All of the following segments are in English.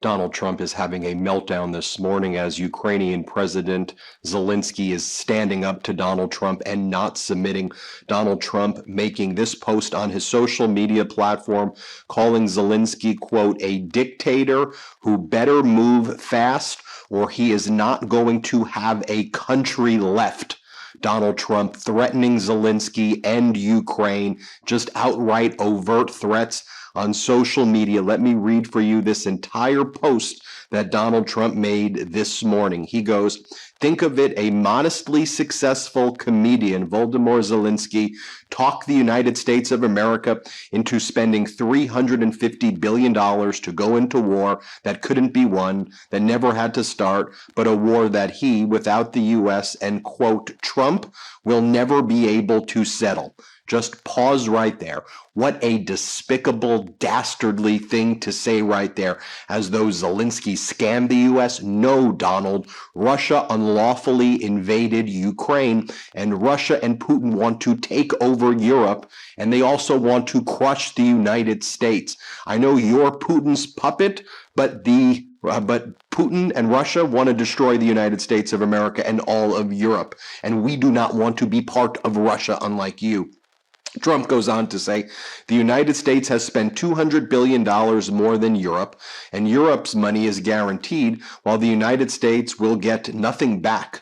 Donald Trump is having a meltdown this morning as Ukrainian President Zelensky is standing up to Donald Trump and not submitting. Donald Trump making this post on his social media platform, calling Zelensky, quote, a dictator who better move fast or he is not going to have a country left. Donald Trump threatening Zelensky and Ukraine, just outright overt threats on social media. Let me read for you this entire post that Donald Trump made this morning. He goes, think of it, a modestly successful comedian, Volodymyr Zelensky, talked the United States of America into spending $350 billion to go into war that couldn't be won, that never had to start, but a war that he, without the U.S. and, quote, Trump, will never be able to settle. Just pause right there. What a despicable, dastardly thing to say right there, as though Zelensky scammed the U.S. No, Donald. Russia unlawfully invaded Ukraine, and Russia and Putin want to take over Europe, and they also want to crush the United States. I know you're Putin's puppet, but Putin and Russia want to destroy the United States of America and all of Europe, and we do not want to be part of Russia, unlike you. Trump goes on to say, the United States has spent $200 billion more than Europe, and Europe's money is guaranteed, while the United States will get nothing back.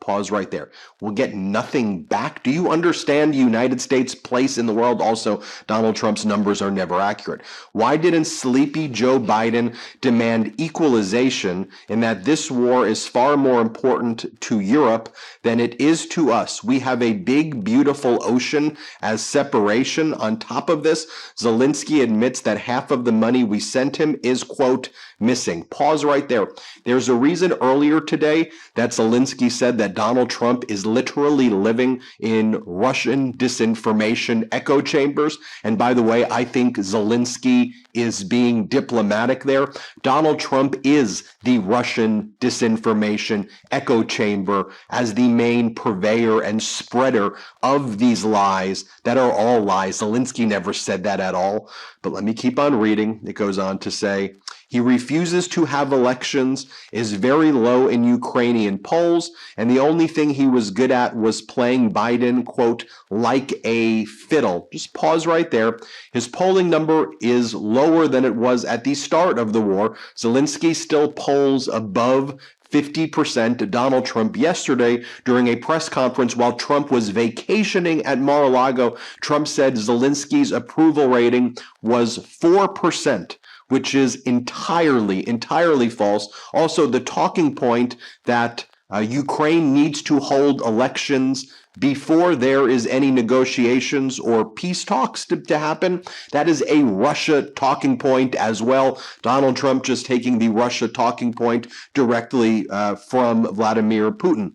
Pause right there. We'll get nothing back. Do you understand the United States' place in the world? Also, Donald Trump's numbers are never accurate. Why didn't sleepy Joe Biden demand equalization in that this war is far more important to Europe than it is to us? We have a big, beautiful ocean as separation. On top of this, Zelensky admits that half of the money we sent him is, quote, missing. Pause right there. There's a reason earlier today that Zelensky said that Donald Trump is literally living in Russian disinformation echo chambers. And by the way, I think Zelensky is being diplomatic there. Donald Trump is the Russian disinformation echo chamber as the main purveyor and spreader of these lies that are all lies. Zelensky never said that at all. But let me keep on reading. It goes on to say, he refuses to have elections, is very low in Ukrainian polls, and the only thing he was good at was playing Biden, quote, like a fiddle. Just pause right there. His polling number is lower than it was at the start of the war. Zelensky still polls above 50%. Donald Trump yesterday during a press conference while Trump was vacationing at Mar-a-Lago, Trump said Zelensky's approval rating was 4%. Which is entirely false. Also, the talking point that Ukraine needs to hold elections before there is any negotiations or peace talks to happen, that is a Russia talking point as well. Donald Trump just taking the Russia talking point directly from Vladimir Putin.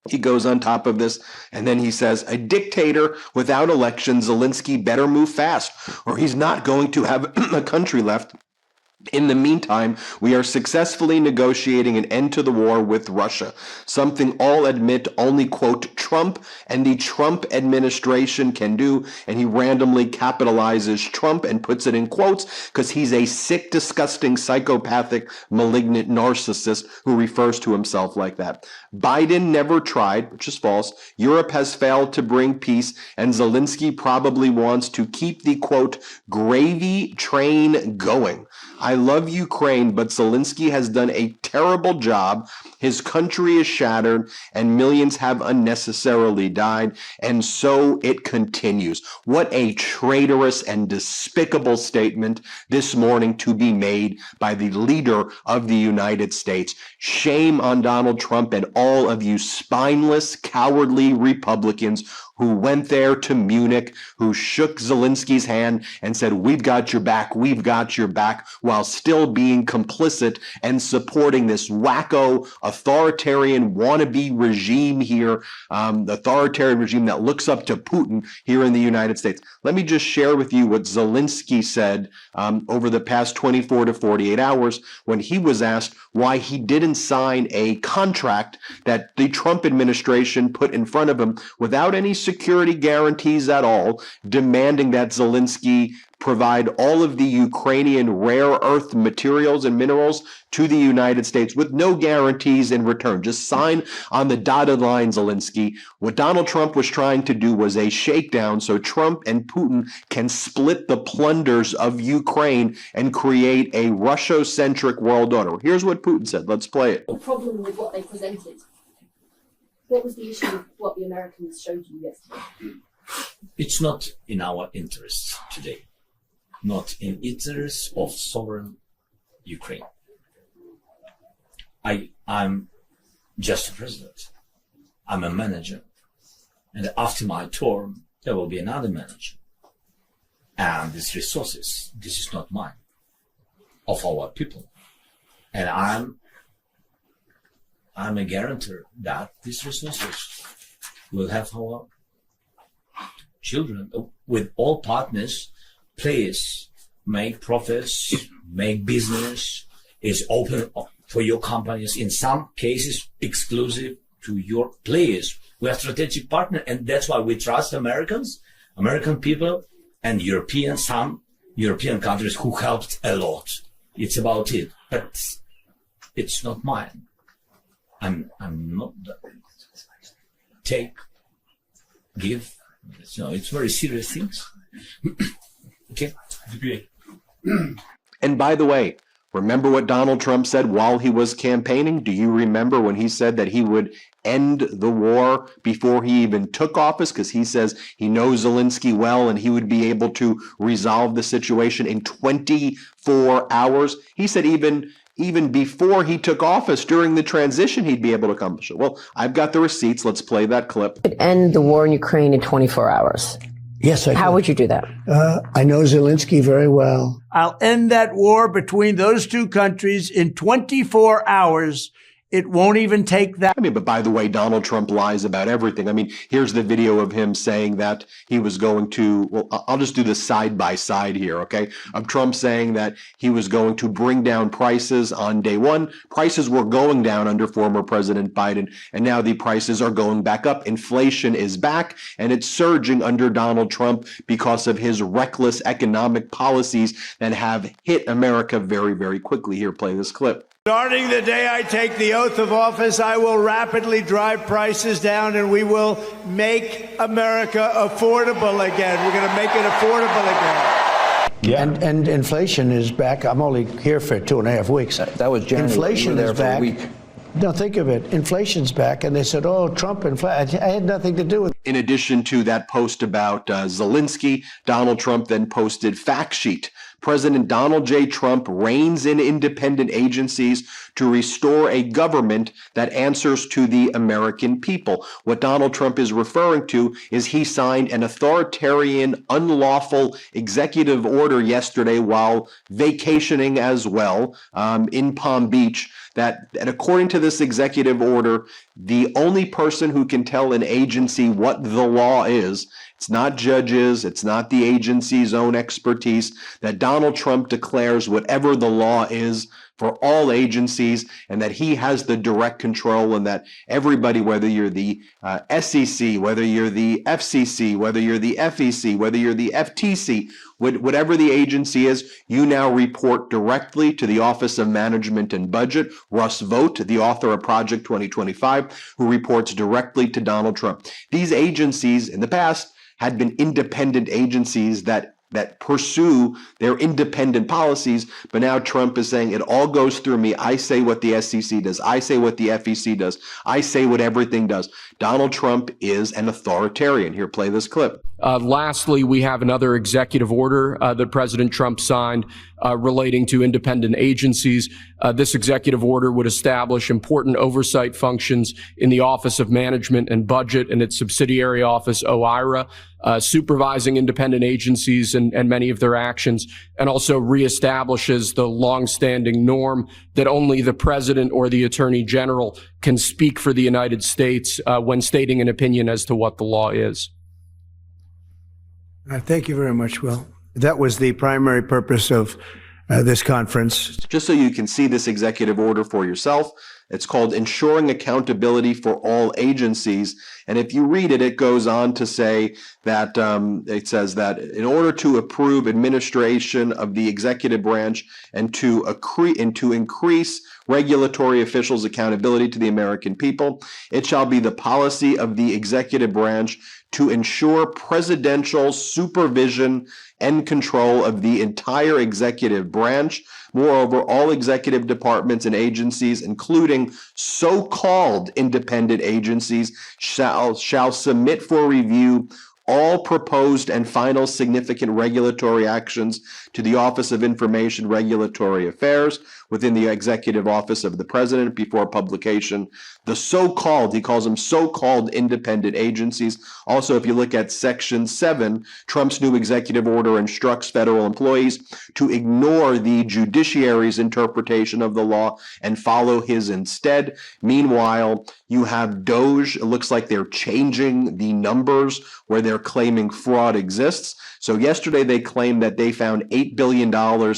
He goes on top of this, and then he says, a dictator without elections, Zelensky better move fast, or he's not going to have a country left. In the meantime, we are successfully negotiating an end to the war with Russia, something all admit only, quote, Trump and the Trump administration can do, and he randomly capitalizes Trump and puts it in quotes because he's a sick, disgusting, psychopathic, malignant narcissist who refers to himself like that. Biden never tried, which is false. Europe has failed to bring peace, and Zelensky probably wants to keep the, quote, gravy train going. I love Ukraine, but Zelensky has done a terrible job. His country is shattered, and millions have unnecessarily died, and so it continues. What a traitorous and despicable statement this morning to be made by the leader of the United States. Shame on Donald Trump and all of you spineless, cowardly Republicans who went there to Munich, who shook Zelensky's hand and said, we've got your back, while still being complicit and supporting this wacko authoritarian wannabe regime here, the authoritarian regime that looks up to Putin here in the United States. Let me just share with you what Zelensky said over the past 24 to 48 hours when he was asked why he didn't sign a contract that the Trump administration put in front of him without any security guarantees at all, demanding that Zelensky provide all of the Ukrainian rare earth materials and minerals to the United States with no guarantees in return. Just sign on the dotted line, Zelensky. What Donald Trump was trying to do was a shakedown so Trump and Putin can split the plunders of Ukraine and create a Russia-centric world order. Here's what Putin said. Let's play it. The problem with what they presented. What was the issue with what the Americans showed you yesterday? It's not in our interests today, not in interests of sovereign Ukraine. I'm just a president. I'm a manager. And after my term, there will be another manager. And these resources, this is not mine, of our people. And I'm a guarantor that these resources will have our children. With all partners, please make profits, make business, is open for your companies, in some cases exclusive to your players. We are strategic partner, and that's why we trust Americans, American people, and some European countries who helped a lot. It's about it, but it's not mine. I'm not take, give. It's very serious things. Okay. And by the way, remember what Donald Trump said while he was campaigning? Do you remember when he said that he would end the war before he even took office? Because he says he knows Zelensky well and he would be able to resolve the situation in 24 hours. He said even before he took office, during the transition, he'd be able to accomplish it. Well, I've got the receipts. Let's play that clip. End the war in Ukraine in 24 hours. Yes, I do. How would you do that? I know Zelensky very well. I'll end that war between those two countries in 24 hours. It won't even take that. But by the way, Donald Trump lies about everything. Here's the video of him saying that he was going to, well, I'll just do this side by side here, okay? Of Trump saying that he was going to bring down prices on day one. Prices were going down under former President Biden, and now the prices are going back up. Inflation is back, and it's surging under Donald Trump because of his reckless economic policies that have hit America very, very quickly. Here, play this clip. Starting the day I take the oath of office, I will rapidly drive prices down, and we will make America affordable again. We're going to make it affordable again. Yeah. And inflation is back. I'm only here for 2.5 weeks. That was January. Inflation there is back. For a week. No, think of it. Inflation's back. And they said, oh, Trump, I had nothing to do with it. In addition to that post about Zelensky, Donald Trump then posted fact sheet. President Donald J. Trump reins in independent agencies to restore a government that answers to the American people. What Donald Trump is referring to is he signed an authoritarian, unlawful executive order yesterday while vacationing as well in Palm Beach. That according to this executive order, the only person who can tell an agency what the law is, it's not judges, it's not the agency's own expertise, that Donald Trump declares whatever the law is for all agencies, and that he has the direct control, and that everybody, whether you're the SEC, whether you're the FCC, whether you're the FEC, whether you're the FTC, whatever the agency is, you now report directly to the Office of Management and Budget, Russ Vought, the author of Project 2025, who reports directly to Donald Trump. These agencies in the past had been independent agencies that pursue their independent policies, but now Trump is saying it all goes through me. I say what the SEC does. I say what the FEC does. I say what everything does. Donald Trump is an authoritarian. Here, play this clip. Lastly, we have another executive order that President Trump signed relating to independent agencies. This executive order would establish important oversight functions in the Office of Management and Budget and its subsidiary office, OIRA, supervising independent agencies and many of their actions, and also reestablishes the longstanding norm that only the president or the attorney general can speak for the United States when stating an opinion as to what the law is. Thank you very much, Will. That was the primary purpose of this conference. Just so you can see this executive order for yourself, It's called Ensuring Accountability for All Agencies. And if you read it, it goes on to say that it says that in order to approve administration of the executive branch and to increase regulatory officials' accountability to the American people, it shall be the policy of the executive branch to ensure presidential supervision and control of the entire executive branch. Moreover, all executive departments and agencies, including so-called independent agencies, shall submit for review all proposed and final significant regulatory actions to the Office of Information Regulatory Affairs within the Executive Office of the President before publication. The so-called, he calls them so-called independent agencies. Also, if you look at Section 7, Trump's new executive order instructs federal employees to ignore the judiciary's interpretation of the law and follow his instead. Meanwhile, you have DOJ. It looks like they're changing the numbers where they're claiming fraud exists. So yesterday they claimed that they found $8 billion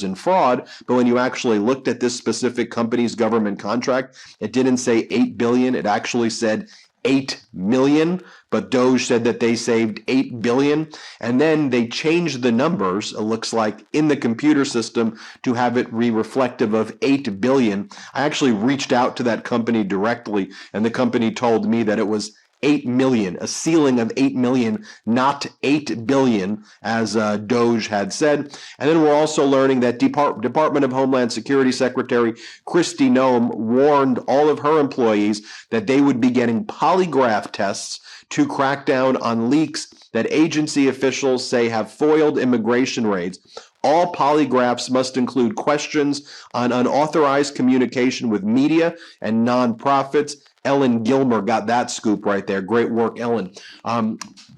in fraud, but when you actually looked at this specific company's government contract, it didn't say 8 billion, it actually said 8 million, but DOJ said that they saved 8 billion. And then they changed the numbers, it looks like, in the computer system to have it be reflective of 8 billion. I actually reached out to that company directly, and the company told me that it was 8 million, a ceiling of 8 million, not 8 billion, as DOJ had said. And then we're also learning that Department of Homeland Security Secretary Kristi Noem warned all of her employees that they would be getting polygraph tests to crack down on leaks that agency officials say have foiled immigration raids. All polygraphs must include questions on unauthorized communication with media and nonprofits. Ellen Gilmer got that scoop right there. Great work, Ellen.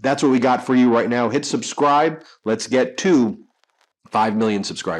That's what we got for you right now. Hit subscribe. Let's get to 5 million subscribers.